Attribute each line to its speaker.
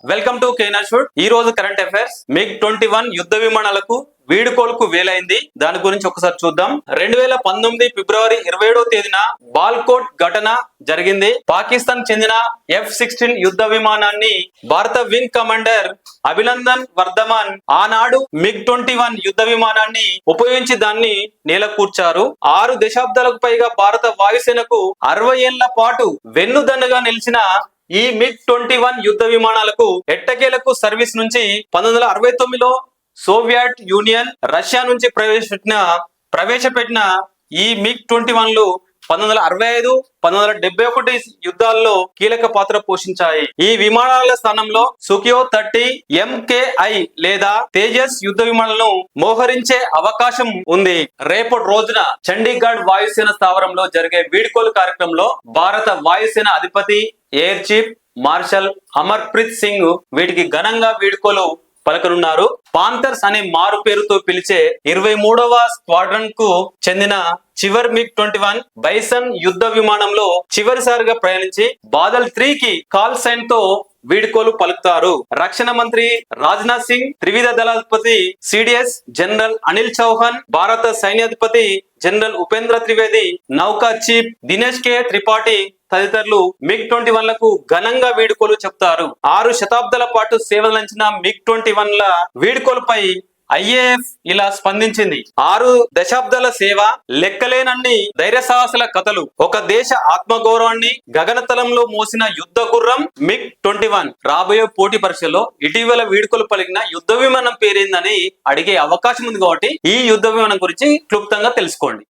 Speaker 1: Welcome to కేనాషుడ్. ఈ రోజు current affairs. MiG-21 యుద్ధ విమానాలకు వీడుకోలుకు వేలైంది. దాని గురించి ఒకసారి చూద్దాం. 2019 ఫిబ్రవరి 27వ తేదీన బాల్కోట్ ఘటన జరిగింది. పాకిస్తాన్ చెందిన F-16 యుద్ధ విమానాన్ని భారత వింగ్ కమాండర్ అభినందన్ వర్ధమాన్ ఆనాడు MiG-21 యుద్ధ విమానాన్ని ఉపయోగించి దాన్ని నేలకూర్చారు. 6 దశాబ్దాలకు పైగా భారత వాయుసేనకు 60 ఏళ్ల పాటు వెన్నుదన్నుగా నిలిచిన ఈ MiG-21 యుద్ధ విమానాలకు ఎట్టకేలకు సర్వీస్ నుంచి 1969లో సోవియట్ యూనియన్ రష్యా నుంచి ప్రవేశపెట్టిన ఈ MiG-21లు 1965, 1971 యుద్ధాల్లో కీలక పాత్ర పోషించాయి. ఈ విమానాల స్థానంలో సుఖియో 30 MKI లేదా తేజస్ యుద్ధ విమానాలను మోహరించే అవకాశం ఉంది. రేపటి రోజున చండీగఢ్ వాయుసేన స్థావరంలో జరిగే వీడ్కోలు కార్యక్రమంలో భారత వాయుసేన అధిపతి air chief marshal Amarpreet Singh వీటికి ఘనంగా వీడ్కోలు పలకనున్నారు. పాంథర్స్ అనే మారు పేరుతో పిలిచే 23వ స్క్వాడ్రన్ కు చెందిన చివరి MiG-21 బైసన్ యుద్ధ విమానంలో చివరిసారిగా ప్రయాణించి బాదల్ 3కి కాల్ సైన్ తో వీడ్కోలు పలుకుతారు. రక్షణ మంత్రి రాజ్నాథ్ సింగ్, త్రివిధ దళాధిపతి సిడిఎస్ జనరల్ అనిల్ చౌహాన్, భారత సైన్యాధిపతి జనరల్ ఉపేంద్ర త్రివేది, నౌకా చీఫ్ దినేష్ కే త్రిపాఠి తదితరులు MiG-21లకు ఘనంగా వీడ్కోలు చెప్తారు. 6 శతాబ్దాల పాటు సేవలంచిన MiG-21ల వీడ్కోలుపై IAF ఇలా స్పందించింది. 6 దశాబ్దాల సేవ, లెక్కలేనన్ని ధైర్య సాహసాల కథలు, ఒక దేశ ఆత్మగౌరవాన్ని గగనతలంలో మోసిన యుద్ధ గుర్రం MiG-21. రాబోయే పోటీ పరీక్షల్లో ఇటీవల వీడ్కోలు పలికిన యుద్ధ విమానం పేరేందని అడిగే అవకాశం ఉంది కాబట్టి ఈ యుద్ధ విమానం గురించి క్లుప్తంగా తెలుసుకోండి.